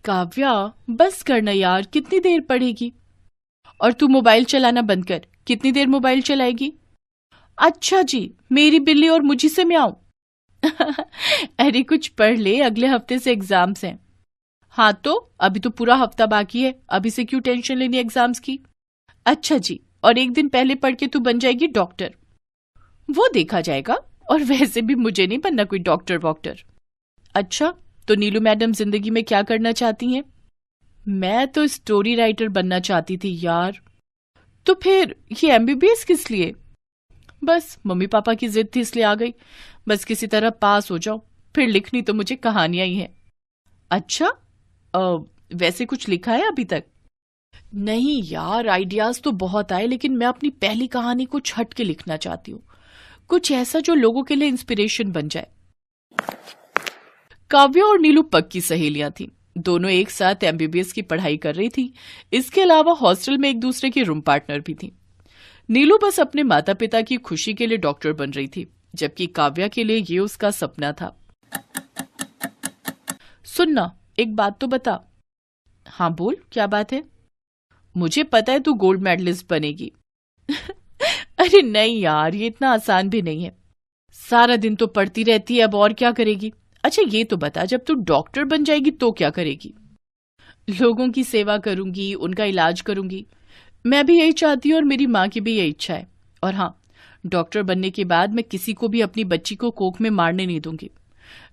काव्या, बस करना यार, कितनी देर पढ़ेगी? और तू मोबाइल चलाना बंद कर। कितनी देर मोबाइल चलाएगी? अच्छा जी, मेरी बिल्ली और मुझी से म्याऊं। अरे कुछ पढ़ ले, अगले हफ्ते से एग्जाम्स हैं। हाँ तो अभी तो पूरा हफ्ता बाकी है, अभी से क्यों टेंशन लेनी एग्जाम्स की? अच्छा जी, और एक दिन पहले पढ़ के तू बन जाएगी डॉक्टर। वो देखा जाएगा, और वैसे भी मुझे नहीं बनना कोई डॉक्टर वॉक्टर। अच्छा, तो नीलू मैडम जिंदगी में क्या करना चाहती हैं? मैं तो स्टोरी राइटर बनना चाहती थी यार। तो फिर ये एमबीबीएस किस लिए? बस मम्मी पापा की जिद थी इसलिए आ गई। बस किसी तरह पास हो जाओ, फिर लिखनी तो मुझे कहानियां ही है। अच्छा, वैसे कुछ लिखा है अभी तक? नहीं यार, आइडियाज तो बहुत आए, लेकिन मैं अपनी पहली कहानी को हट के लिखना चाहती हूँ। कुछ ऐसा जो लोगों के लिए इंस्पिरेशन बन जाए। काव्या और नीलू पक्की सहेलियां थीं। दोनों एक साथ एमबीबीएस की पढ़ाई कर रही थी। इसके अलावा हॉस्टल में एक दूसरे की रूम पार्टनर भी थी। नीलू बस अपने माता पिता की खुशी के लिए डॉक्टर बन रही थी, जबकि काव्या के लिए ये उसका सपना था। सुनना, एक बात तो बता। हाँ बोल, क्या बात है? मुझे पता है तू गोल्ड मेडलिस्ट बनेगी। अरे नहीं यार, ये इतना आसान भी नहीं है। सारा दिन तो पढ़ती रहती है, अब और क्या करेगी? अच्छा ये तो बता, जब तू डॉक्टर बन जाएगी तो क्या करेगी? लोगों की सेवा करूंगी, उनका इलाज करूंगी। मैं भी यही चाहती हूँ और मेरी माँ की भी यही इच्छा है। और हाँ, डॉक्टर बनने के बाद मैं किसी को भी अपनी बच्ची को कोख में मारने नहीं दूंगी।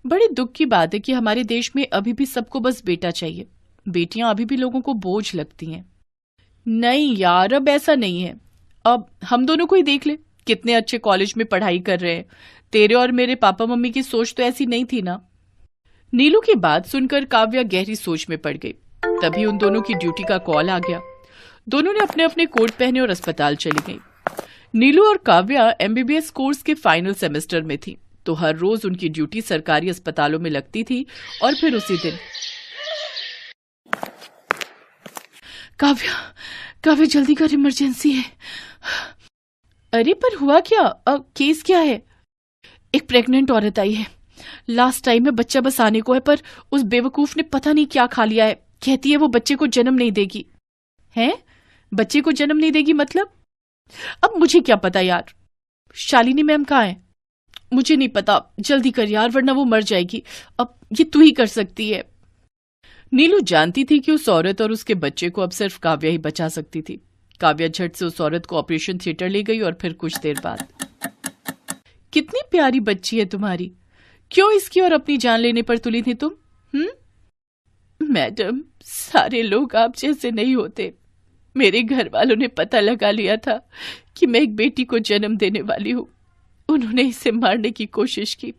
बड़ी दुख की बात है कि हमारे देश में अभी भी सबको बस बेटा चाहिए। बेटियां अभी भी लोगों को बोझ लगती हैं। नहीं यार, अब ऐसा नहीं है। अब हम दोनों को ही देख ले, कितने अच्छे कॉलेज में पढ़ाई कर रहे हैं। तेरे और मेरे पापा मम्मी की सोच तो ऐसी नहीं थी ना। नीलू की बात सुनकर काव्या गहरी सोच में पड़ गई। तभी उन दोनों की ड्यूटी का कॉल आ गया। दोनों ने अपने अपने कोट पहने और अस्पताल चली गई। नीलू और काव्या एमबीबीएस कोर्स के फाइनल सेमेस्टर में थी, तो हर रोज उनकी ड्यूटी सरकारी अस्पतालों में लगती थी। और फिर उसी दिन काव्या, काव्या जल्दी कर, इमरजेंसी है। अरे पर हुआ क्या? केस क्या है? एक प्रेग्नेंट औरत आई है। लास्ट टाइम में बच्चा बस आने को है, पर उस बेवकूफ ने पता नहीं क्या खा लिया है। कहती है वो बच्चे को जन्म नहीं देगी। हैं? बच्चे को जन्म नहीं देगी मतलब? अब मुझे क्या पता यार। शालिनी मैम कहाँ है? मुझे नहीं पता, जल्दी कर यार, वरना वो मर जाएगी। अब ये तू ही कर सकती है। नीलू जानती थी कि उस औरत और उसके बच्चे को अब सिर्फ काव्या ही बचा सकती थी। काव्या झट से उस औरत को ऑपरेशन थिएटर ले गई और फिर कुछ देर बाद, कितनी प्यारी बच्ची है तुम्हारी, क्यों इसकी और अपनी जान लेने पर तुली थी तुम? मैडम, सारे लोग आप जैसे नहीं होते। मेरे घर वालों ने पता लगा लिया था कि मैं एक बेटी को जन्म देने वाली हूँ। उन्होंने इसे मारने की कोशिश की।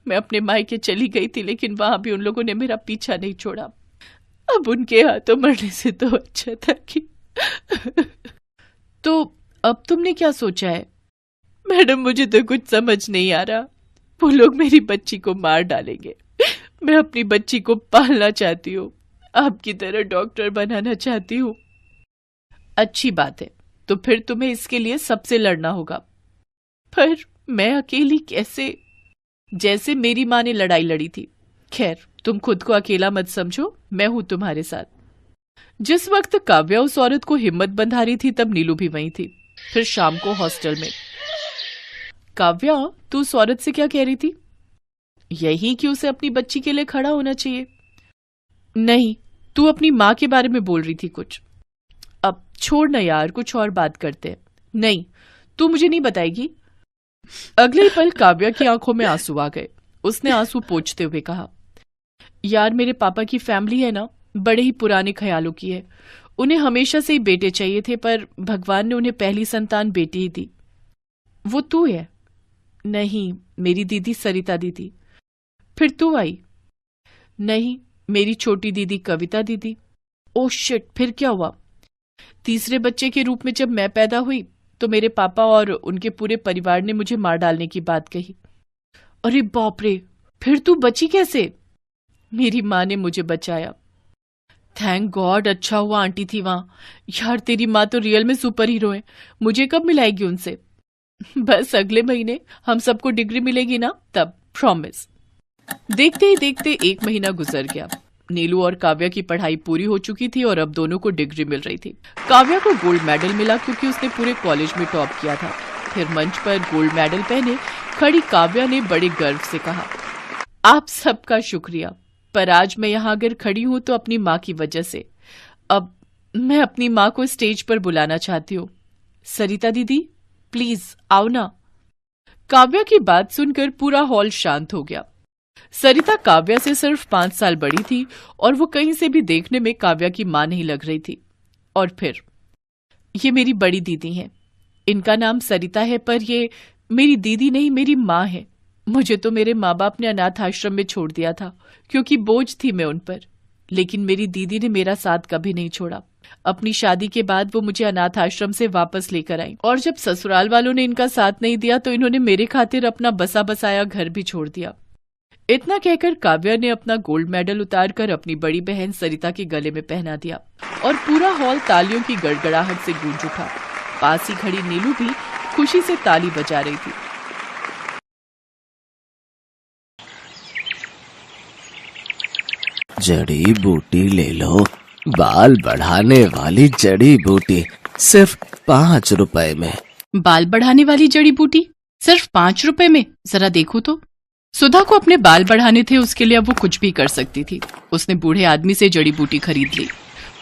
मैं अपने मायके चली गई थी, लेकिन वहां भी उन लोगों ने मेरा पीछा नहीं छोड़ा। अब उनके हाथों मरने से तो अच्छा था कि तो अब तुमने क्या सोचा है? मैडम, मुझे तो कुछ समझ नहीं आ रहा। वो लोग मेरी बच्ची को मार डालेंगे। मैं अपनी बच्ची को पालना चाहती हूँ, आपकी तरह डॉक्टर बनाना चाहती हूँ। अच्छी बात है, तो फिर तुम्हें इसके लिए सबसे लड़ना होगा। पर मैं अकेली कैसे? जैसे मेरी माँ ने लड़ाई लड़ी थी। खैर, तुम खुद को अकेला मत समझो, मैं हूं तुम्हारे साथ। जिस वक्त काव्या उस औरत को हिम्मत बंधा रही थी, तब नीलू भी वहीं थी। फिर शाम को हॉस्टल में। काव्या, तू उस औरत से क्या कह रही थी? यही कि उसे अपनी बच्ची के लिए खड़ा होना चाहिए। नहीं, तू अपनी माँ के बारे में बोल रही थी कुछ। अब छोड़ ना यार, कुछ और बात करते हैं। नहीं, तू मुझे नहीं बताएगी। अगले पल काव्या की आंखों में आंसू आ गए। उसने आंसू पोंछते हुए कहा, यार मेरे पापा की फैमिली है ना, बड़े ही पुराने ख्यालों की है। उन्हें हमेशा से ही बेटे चाहिए थे, पर भगवान ने उन्हें पहली संतान बेटी ही दी। वो तू है? नहीं, मेरी दीदी सरिता दीदी। फिर तू आई? नहीं, मेरी छोटी दीदी कविता दीदी। ओह शिट, फिर क्या हुआ? तीसरे बच्चे के रूप में जब मैं पैदा हुई, तो मेरे पापा और उनके पूरे परिवार ने मुझे मार डालने की बात कही। अरे बाप रे, फिर तू बची कैसे? मेरी माँ ने मुझे बचाया। थैंक गॉड, अच्छा हुआ आंटी थी वहां। यार तेरी माँ तो रियल में सुपर हीरो है। मुझे कब मिलाएगी उनसे? बस अगले महीने हम सबको डिग्री मिलेगी ना, तब, प्रॉमिस। देखते ही देखते 1 महीना गुजर गया। नीलू और काव्या की पढ़ाई पूरी हो चुकी थी और अब दोनों को डिग्री मिल रही थी। काव्या को गोल्ड मेडल मिला क्योंकि उसने पूरे कॉलेज में टॉप किया था। फिर मंच पर गोल्ड मेडल पहने खड़ी काव्या ने बड़े गर्व से कहा, आप सबका शुक्रिया, पर आज मैं यहाँ अगर खड़ी हूं तो अपनी माँ की वजह से। अब मैं अपनी माँ को स्टेज पर बुलाना चाहती हूँ। सरिता दीदी, प्लीज आओ ना। काव्या की बात सुनकर पूरा हॉल शांत हो गया। सरिता काव्या से सिर्फ 5 साल बड़ी थी और वो कहीं से भी देखने में काव्या की मां नहीं लग रही थी। और फिर ये मेरी बड़ी दीदी हैं। इनका नाम सरिता है, पर ये मेरी दीदी नहीं, मेरी माँ है। मुझे तो मेरे माँ बाप ने अनाथ आश्रम में छोड़ दिया था क्योंकि बोझ थी मैं उन पर, लेकिन मेरी दीदी ने मेरा साथ कभी नहीं छोड़ा। अपनी शादी के बाद वो मुझे अनाथ आश्रम से वापस लेकर आई और जब ससुराल वालों ने इनका साथ नहीं दिया तो इन्होंने मेरे खातिर अपना बसा बसाया घर भी छोड़ दिया। इतना कहकर काव्या ने अपना गोल्ड मेडल उतारकर अपनी बड़ी बहन सरिता के गले में पहना दिया और पूरा हॉल तालियों की गड़गड़ाहट से गूंज उठा। पास ही खड़ी नीलू भी खुशी से ताली बजा रही थी। जड़ी बूटी ले लो, बाल बढ़ाने वाली जड़ी बूटी, सिर्फ 5 रुपए में। बाल बढ़ाने वाली जड़ी बूटी सिर्फ 5 रुपए में? जरा देखो तो। सुधा को अपने बाल बढ़ाने थे, उसके लिए अब वो कुछ भी कर सकती थी। उसने बूढ़े आदमी से जड़ी बूटी खरीद ली।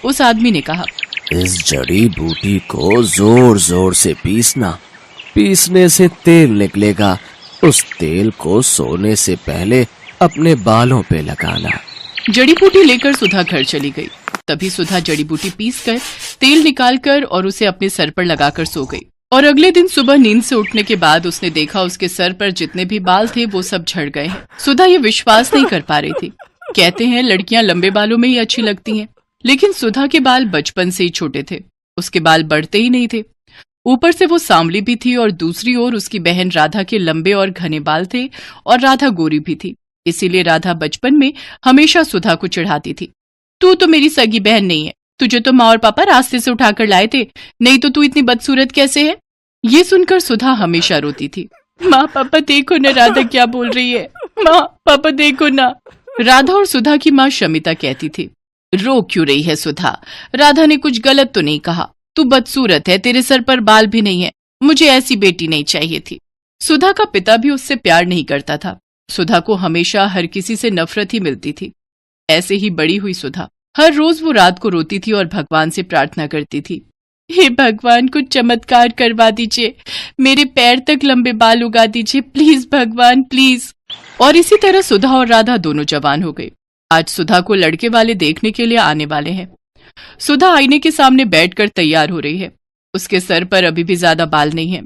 उस आदमी ने कहा, इस जड़ी बूटी को जोर जोर से पीसना, पीसने से तेल निकलेगा। उस तेल को सोने से पहले अपने बालों पे लगाना। जड़ी बूटी लेकर सुधा घर चली गई। तभी सुधा जड़ी बूटी पीसकर तेल निकालकर और उसे अपने सर पर लगाकर सो गई। और अगले दिन सुबह नींद से उठने के बाद उसने देखा उसके सर पर जितने भी बाल थे वो सब झड़ गए हैं। सुधा ये विश्वास नहीं कर पा रही थी। कहते हैं लड़कियां लंबे बालों में ही अच्छी लगती हैं, लेकिन सुधा के बाल बचपन से ही छोटे थे। उसके बाल बढ़ते ही नहीं थे। ऊपर से वो सांवली भी थी और दूसरी ओर उसकी बहन राधा के लंबे और घने बाल थे और राधा गोरी भी थी। इसीलिए राधा बचपन में हमेशा सुधा को चिढ़ाती थी, तू तो मेरी सगी बहन नहीं है, तुझे तो माँ और पापा रास्ते से उठाकर लाए थे, नहीं तो तू इतनी बदसूरत कैसे है। ये सुनकर सुधा हमेशा रोती थी। माँ पापा देखो ना राधा क्या बोल रही है, माँ पापा देखो ना। राधा और सुधा की माँ शमिता कहती थी, रो क्यों रही है सुधा, राधा ने कुछ गलत तो नहीं कहा, तू बदसूरत है, तेरे सर पर बाल भी नहीं है, मुझे ऐसी बेटी नहीं चाहिए थी। सुधा का पिता भी उससे प्यार नहीं करता था। सुधा को हमेशा हर किसी से नफरत ही मिलती थी। ऐसे ही बड़ी हुई सुधा। हर रोज वो रात को रोती थी और भगवान से प्रार्थना करती थी, हे भगवान कुछ चमत्कार करवा दीजिए, मेरे पैर तक लंबे बाल उगा दीजिए, प्लीज भगवान प्लीज। और इसी तरह सुधा और राधा दोनों जवान हो गई। आज सुधा को लड़के वाले देखने के लिए आने वाले हैं। सुधा आईने के सामने बैठकर तैयार हो रही है। उसके सर पर अभी भी ज्यादा बाल नहीं है।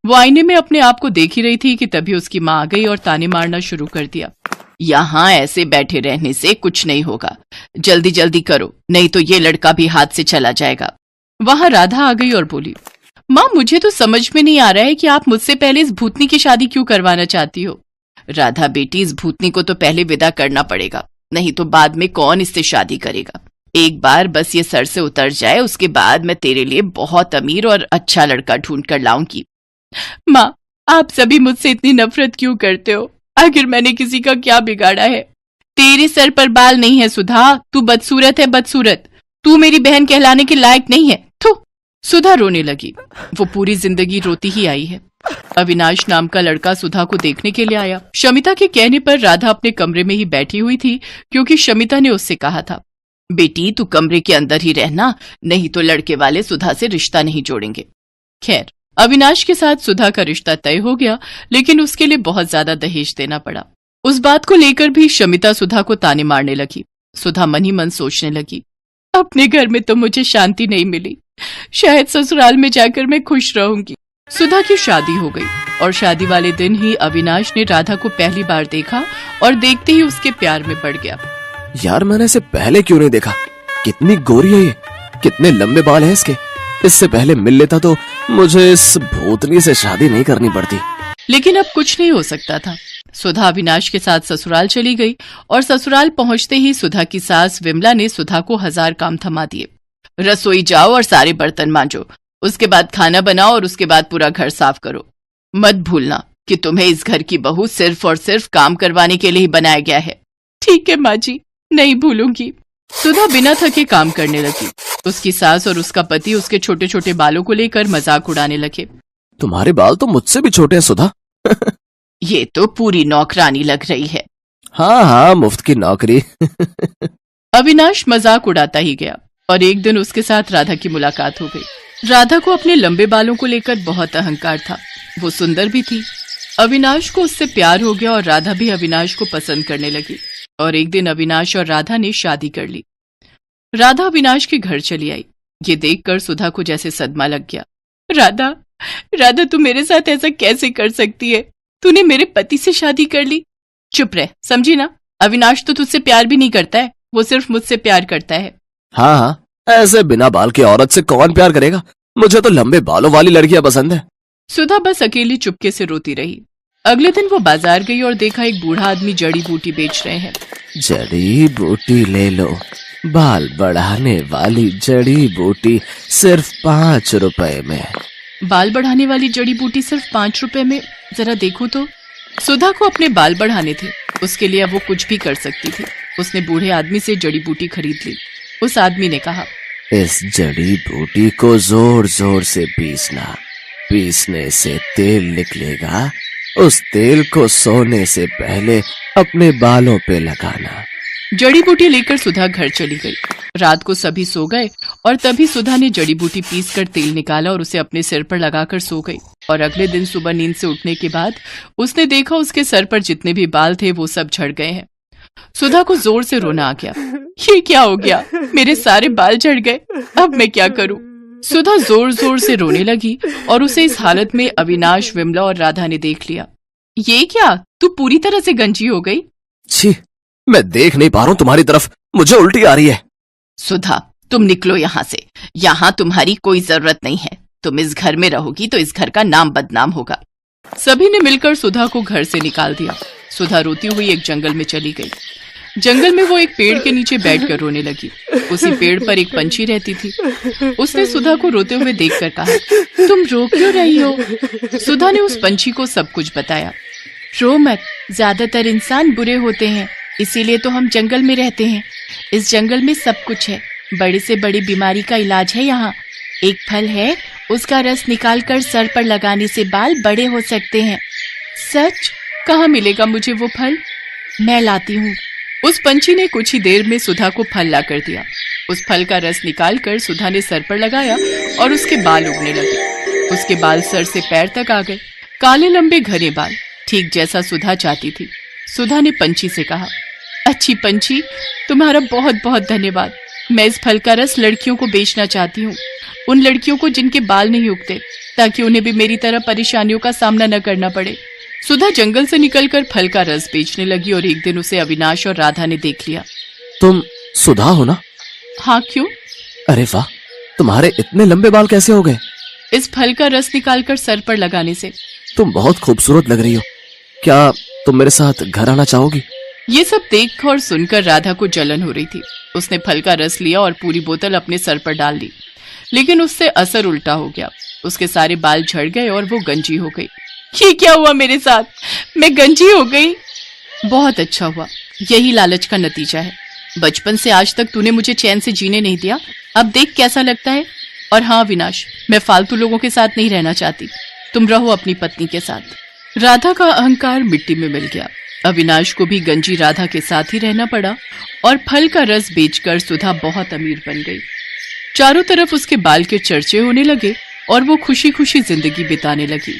वो आईने में अपने आप को देख ही रही थी कि तभी उसकी माँ आ गई और ताने मारना शुरू कर दिया, यहाँ ऐसे बैठे रहने से कुछ नहीं होगा, जल्दी जल्दी करो, नहीं तो ये लड़का भी हाथ से चला जाएगा। वहां राधा आ गई और बोली, माँ मुझे तो समझ में नहीं आ रहा है कि आप मुझसे पहले इस भूतनी की शादी क्यों करवाना चाहती हो। राधा बेटी, इस भूतनी को तो पहले विदा करना पड़ेगा, नहीं तो बाद में कौन इससे शादी करेगा। एक बार बस ये सर से उतर जाए, उसके बाद मैं तेरे लिए बहुत अमीर और अच्छा लड़का ढूंढ कर लाऊंगी। माँ आप सभी मुझसे इतनी नफरत क्यों करते हो, आखिर मैंने किसी का क्या बिगाड़ा है। तेरे सर पर बाल नहीं है सुधा, तू बदसूरत है बदसूरत, तू मेरी बहन कहलाने के लायक नहीं है। थू। सुधा रोने लगी। वो पूरी जिंदगी रोती ही आई है। अविनाश नाम का लड़का सुधा को देखने के लिए आया। शमिता के कहने पर राधा अपने कमरे में ही बैठी हुई थी, क्योंकि शमिता ने उससे कहा था, बेटी तू कमरे के अंदर ही रहना, नहीं तो लड़के वाले सुधा से रिश्ता नहीं जोड़ेंगे। खैर अविनाश के साथ सुधा का रिश्ता तय हो गया, लेकिन उसके लिए बहुत ज्यादा दहेज देना पड़ा। उस बात को लेकर भी शमिता सुधा को ताने मारने लगी। सुधा मन ही मन सोचने लगी, अपने घर में तो मुझे शांति नहीं मिली, शायद ससुराल में जाकर मैं खुश रहूंगी। सुधा की शादी हो गई और शादी वाले दिन ही अविनाश ने राधा को पहली बार देखा और देखते ही उसके प्यार में पड़ गया। यार मैंने इसे पहले क्यों नहीं देखा, कितनी गोरी है ये, कितने लंबे बाल हैं इसके, इससे पहले मिल लेता तो मुझे इस भूतनी से शादी नहीं करनी पड़ती। लेकिन अब कुछ नहीं हो सकता था। सुधा अविनाश के साथ ससुराल चली गई और ससुराल पहुंचते ही सुधा की सास विमला ने सुधा को 1000 काम थमा दिए। रसोई जाओ और सारे बर्तन मांजो, उसके बाद खाना बनाओ और उसके बाद पूरा घर साफ करो। मत भूलना कि तुम्हें इस घर की बहू सिर्फ और सिर्फ काम करवाने के लिए ही बनाया गया है। ठीक है माँ जी, नहीं भूलूंगी। सुधा बिना थके काम करने लगी। उसकी सास और उसका पति उसके छोटे छोटे बालों को लेकर मजाक उड़ाने लगे। तुम्हारे बाल तो मुझसे भी छोटे हैं सुधा। ये तो पूरी नौकरानी लग रही है। हाँ हाँ, मुफ्त की नौकरी। अविनाश मजाक उड़ाता ही गया और एक दिन उसके साथ राधा की मुलाकात हो गई। राधा को अपने लंबे बालों को लेकर बहुत अहंकार था। वो सुंदर भी थी। अविनाश को उससे प्यार हो गया और राधा भी अविनाश को पसंद करने लगी। और एक दिन अविनाश और राधा ने शादी कर ली। राधा अविनाश के घर चली आई। ये देखकर सुधा को जैसे सदमा लग गया। राधा, राधा तू मेरे साथ ऐसा कैसे कर सकती है? तूने मेरे पति से शादी कर ली। चुप रह, समझी ना? अविनाश तो तुझसे प्यार भी नहीं करता है, वो सिर्फ मुझसे प्यार करता है। हाँ हाँ, ऐसे बिना बाल की औरत से कौन प्यार करेगा? मुझे तो लंबे बालों वाली लड़कियां पसंद है। सुधा बस अकेली चुपके से रोती रही। अगले दिन वो बाजार गई और देखा एक बूढ़ा आदमी जड़ी बूटी बेच रहे हैं। जड़ी बूटी ले लो, बाल बढ़ाने वाली जड़ी बूटी सिर्फ 5 रुपए में। बाल बढ़ाने वाली जड़ी बूटी सिर्फ 5 रुपए में? जरा देखो तो। सुधा को अपने बाल बढ़ाने थे, उसके लिए अब वो कुछ भी कर सकती थी। उसने बूढ़े आदमी से जड़ी बूटी खरीद ली। उस आदमी ने कहा, इस जड़ी बूटी को जोर जोर से पीसना, पीसने से तेल निकलेगा। उस तेल को सोने से पहले अपने बालों पे लगाना। जड़ी बूटी लेकर सुधा घर चली गई। रात को सभी सो गए और तभी सुधा ने जड़ी बूटी पीसकर तेल निकाला और उसे अपने सिर पर लगाकर सो गई। और अगले दिन सुबह नींद से उठने के बाद उसने देखा उसके सर पर जितने भी बाल थे वो सब झड़ गए हैं। सुधा को जोर से रोना आ गया। ये क्या हो गया? मेरे सारे बाल झड़ गए, अब मैं क्या करूं? सुधा जोर जोर से रोने लगी और उसे इस हालत में अविनाश, विमला और राधा ने देख लिया। ये क्या, तू पूरी तरह से गंजी हो गई? छी, मैं देख नहीं पा रहा हूँ तुम्हारी तरफ, मुझे उल्टी आ रही है। सुधा, तुम निकलो यहाँ से। यहाँ तुम्हारी कोई जरूरत नहीं है। तुम इस घर में रहोगी तो इस घर का नाम बदनाम होगा। सभी ने मिलकर सुधा को घर से निकाल दिया। सुधा रोती हुई एक जंगल में चली गई। जंगल में वो एक पेड़ के नीचे बैठकर रोने लगी। उसी पेड़ पर एक पंछी रहती थी। उसने सुधा को रोते हुए देखकर कहा, तुम रो क्यों रही हो? सुधा ने उस पंछी को सब कुछ बताया। रो मत, ज्यादातर इंसान बुरे होते हैं, इसीलिए तो हम जंगल में रहते हैं। इस जंगल में सब कुछ है। बड़ी से बड़ी बीमारी का इलाज है यहाँ। एक फल है, उसका रस निकालकर सर पर लगाने से बाल बड़े हो सकते हैं। सच? कहाँ मिलेगा मुझे वो फल? मैं लाती हूँ। उस पंछी ने कुछ ही देर में सुधा को फल ला कर दिया। उस फल का रस निकालकर सुधा ने सर पर लगाया और उसके बाल उगने लगे। उसके बाल सर से पैर तक आ गए, काले लंबे घने बाल, ठीक जैसा सुधा चाहती थी। सुधा ने पंछी से कहा, अच्छी पंछी, तुम्हारा बहुत बहुत धन्यवाद। मैं इस फल का रस लड़कियों को बेचना चाहती हूँ, उन लड़कियों को जिनके बाल नहीं उगते, ताकि उन्हें भी मेरी तरह परेशानियों का सामना न करना पड़े। सुधा जंगल से निकलकर फल का रस बेचने लगी और एक दिन उसे अविनाश और राधा ने देख लिया। तुम सुधा हो ना? हाँ, क्यों? अरे वाह, तुम्हारे इतने लंबे बाल कैसे हो गए? इस फल का रस निकालकर सर पर लगाने से। तुम बहुत खूबसूरत लग रही हो। क्या तुम मेरे साथ घर आना चाहोगी? ये सब देख और सुनकर राधा को जलन हो रही थी। उसने फल का रस लिया और पूरी बोतल अपने सर पर डाल दी, लेकिन उससे असर उल्टा हो गया। उसके सारे बाल झड़ गए और वो गंजी हो गई। ये क्या हुआ मेरे साथ? मैं गंजी हो गई। बहुत अच्छा हुआ, यही लालच का नतीजा है। बचपन से आज तक तूने मुझे चैन से जीने नहीं दिया, अब देख कैसा लगता है। और हाँ विनाश, मैं फालतू लोगों के साथ नहीं रहना चाहती, तुम रहो अपनी पत्नी के साथ। राधा का अहंकार मिट्टी में मिल गया। अविनाश को भी गंजी राधा के साथ ही रहना पड़ा और फल का रस बेचकर सुधा बहुत अमीर बन गई। चारों तरफ उसके बाल के चर्चे होने लगे और वो खुशी खुशी जिंदगी बिताने लगी।